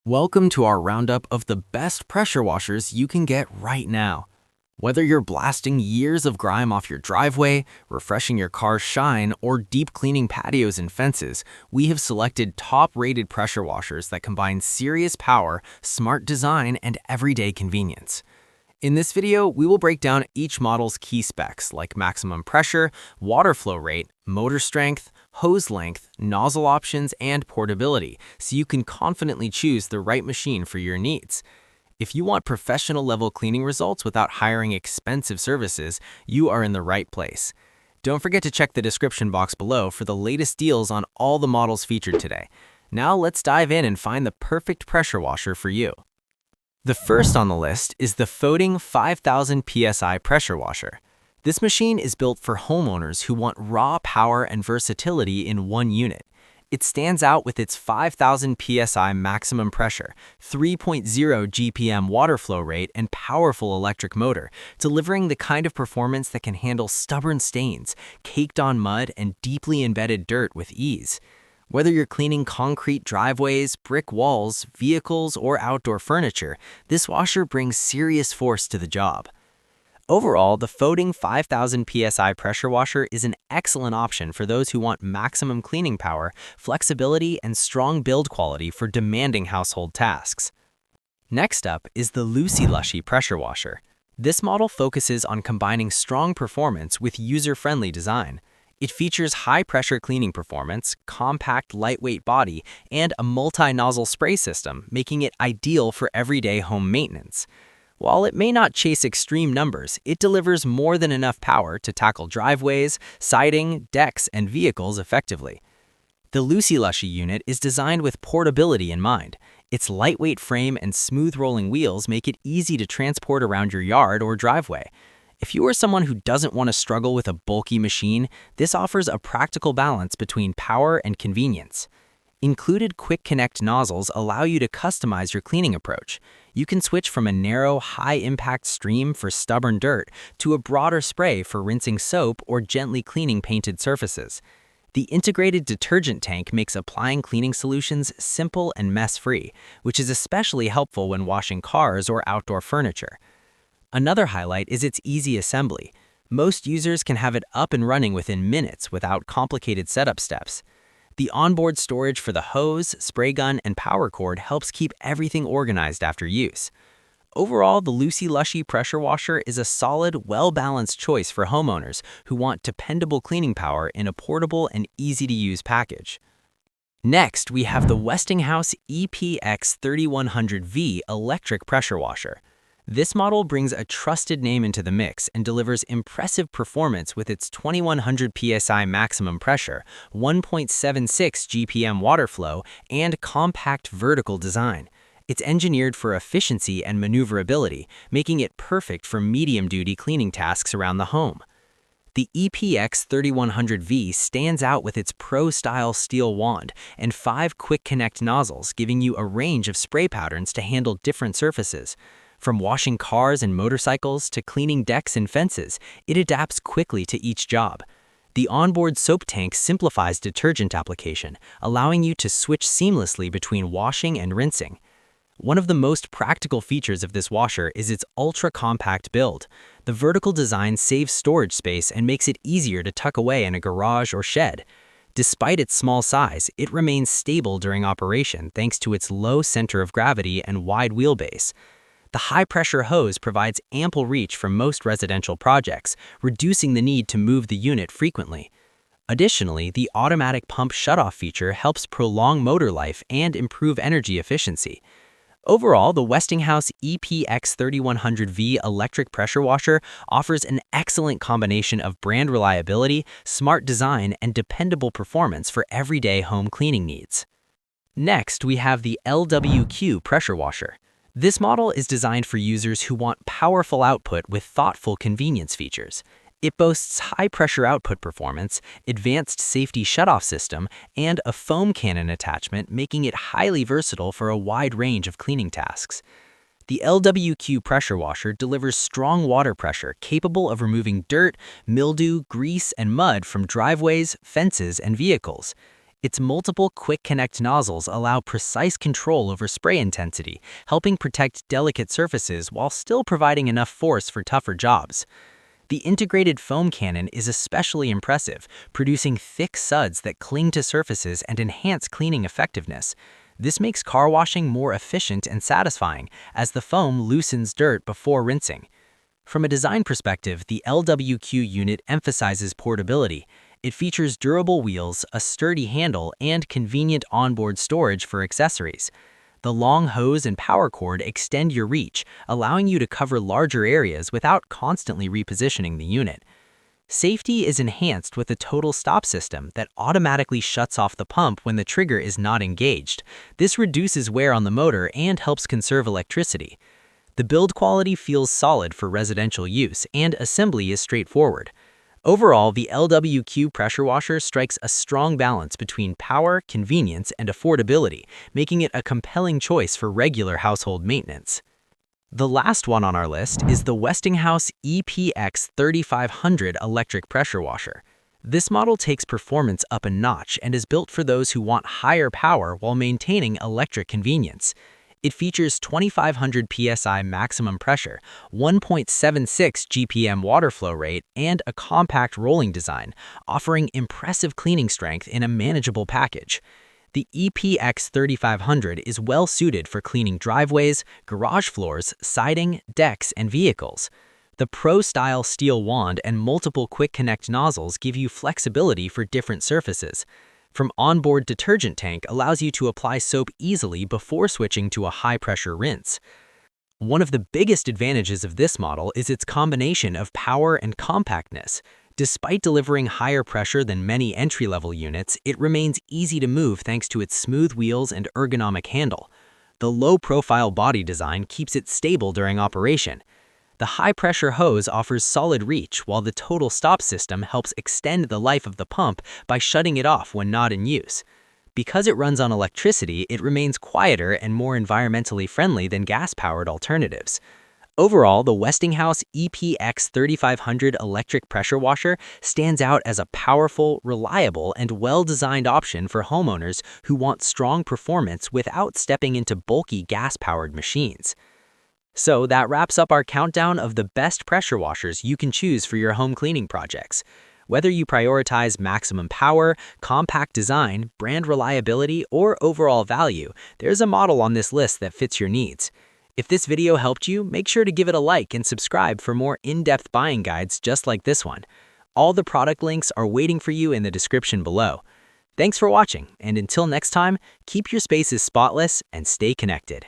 Welcome to our roundup of the best pressure washers you can get right now. Whether you're blasting years of grime off your driveway, refreshing your car's shine, or deep cleaning patios and fences, we have selected top-rated pressure washers that combine serious power, smart design, and everyday convenience. In this video, we will break down each model's key specs like maximum pressure, water flow rate, motor strength, hose length, nozzle options, and portability, so you can confidently choose the right machine for your needs. If you want professional-level cleaning results without hiring expensive services, you are in the right place. Don't forget to check the description box below for the latest deals on all the models featured today. Now let's dive in and find the perfect pressure washer for you. The first on the list is the Foading 5000 PSI pressure washer. This machine is built for homeowners who want raw power and versatility in one unit. It stands out with its 5000 PSI maximum pressure, 3.0 GPM water flow rate, and powerful electric motor, delivering the kind of performance that can handle stubborn stains, caked-on mud, and deeply embedded dirt with ease. Whether you're cleaning concrete driveways, brick walls, vehicles, or outdoor furniture, this washer brings serious force to the job. Overall, the Foading 5000 PSI pressure washer is an excellent option for those who want maximum cleaning power, flexibility, and strong build quality for demanding household tasks. Next up is the Lucy Lushy pressure washer. This model focuses on combining strong performance with user-friendly design. It features high-pressure cleaning performance, compact, lightweight body, and a multi-nozzle spray system, making it ideal for everyday home maintenance. While it may not chase extreme numbers, it delivers more than enough power to tackle driveways, siding, decks, and vehicles effectively. The Lucy Lushy unit is designed with portability in mind. Its lightweight frame and smooth rolling wheels make it easy to transport around your yard or driveway. If you are someone who doesn't want to struggle with a bulky machine, this offers a practical balance between power and convenience. Included quick connect nozzles allow you to customize your cleaning approach. You can switch from a narrow, high-impact stream for stubborn dirt to a broader spray for rinsing soap or gently cleaning painted surfaces. The integrated detergent tank makes applying cleaning solutions simple and mess-free, which is especially helpful when washing cars or outdoor furniture. Another highlight is its easy assembly. Most users can have it up and running within minutes without complicated setup steps. The onboard storage for the hose, spray gun, and power cord helps keep everything organized after use. Overall, the Lucy Lushy pressure washer is a solid, well-balanced choice for homeowners who want dependable cleaning power in a portable and easy-to-use package. Next, we have the Westinghouse EPX 3100V electric pressure washer. This model brings a trusted name into the mix and delivers impressive performance with its 2100 PSI maximum pressure, 1.76 GPM water flow, and compact vertical design. It's engineered for efficiency and maneuverability, making it perfect for medium-duty cleaning tasks around the home. The EPX 3100V stands out with its pro-style steel wand and 5 quick connect nozzles, giving you a range of spray patterns to handle different surfaces. From washing cars and motorcycles to cleaning decks and fences, it adapts quickly to each job. The onboard soap tank simplifies detergent application, allowing you to switch seamlessly between washing and rinsing. One of the most practical features of this washer is its ultra-compact build. The vertical design saves storage space and makes it easier to tuck away in a garage or shed. Despite its small size, it remains stable during operation thanks to its low center of gravity and wide wheelbase. The high-pressure hose provides ample reach for most residential projects, reducing the need to move the unit frequently. Additionally, the automatic pump shutoff feature helps prolong motor life and improve energy efficiency. Overall, the Westinghouse EPX 3100V electric pressure washer offers an excellent combination of brand reliability, smart design, and dependable performance for everyday home cleaning needs. Next, we have the LWQ pressure washer. This model is designed for users who want powerful output with thoughtful convenience features. It boasts high-pressure output performance, advanced safety shutoff system, and a foam cannon attachment, making it highly versatile for a wide range of cleaning tasks. The LWQ pressure washer delivers strong water pressure capable of removing dirt, mildew, grease, and mud from driveways, fences, and vehicles. Its multiple quick connect nozzles allow precise control over spray intensity, helping protect delicate surfaces while still providing enough force for tougher jobs. The integrated foam cannon is especially impressive, producing thick suds that cling to surfaces and enhance cleaning effectiveness. This makes car washing more efficient and satisfying, as the foam loosens dirt before rinsing. From a design perspective, the LWQ unit emphasizes portability. It features durable wheels, a sturdy handle, and convenient onboard storage for accessories. The long hose and power cord extend your reach, allowing you to cover larger areas without constantly repositioning the unit. Safety is enhanced with a total stop system that automatically shuts off the pump when the trigger is not engaged. This reduces wear on the motor and helps conserve electricity. The build quality feels solid for residential use, and assembly is straightforward. Overall, the LWQ pressure washer strikes a strong balance between power, convenience, and affordability, making it a compelling choice for regular household maintenance. The last one on our list is the Westinghouse EPX 3500 electric pressure washer. This model takes performance up a notch and is built for those who want higher power while maintaining electric convenience. It features 2,500 psi maximum pressure, 1.76 GPM water flow rate, and a compact rolling design, offering impressive cleaning strength in a manageable package. The EPX 3500 is well suited for cleaning driveways, garage floors, siding, decks, and vehicles. The Pro-style steel wand and multiple quick connect nozzles give you flexibility for different surfaces. From onboard detergent tank allows you to apply soap easily before switching to a high-pressure rinse. One of the biggest advantages of this model is its combination of power and compactness. Despite delivering higher pressure than many entry-level units, it remains easy to move thanks to its smooth wheels and ergonomic handle. The low-profile body design keeps it stable during operation. The high-pressure hose offers solid reach, while the total stop system helps extend the life of the pump by shutting it off when not in use. Because it runs on electricity, it remains quieter and more environmentally friendly than gas-powered alternatives. Overall, the Westinghouse EPX 3500 electric pressure washer stands out as a powerful, reliable, and well-designed option for homeowners who want strong performance without stepping into bulky gas-powered machines. So that wraps up our countdown of the best pressure washers you can choose for your home cleaning projects. Whether you prioritize maximum power, compact design, brand reliability, or overall value, there's a model on this list that fits your needs. If this video helped you, make sure to give it a like and subscribe for more in-depth buying guides just like this one. All the product links are waiting for you in the description below. Thanks for watching, and until next time, keep your spaces spotless and stay connected.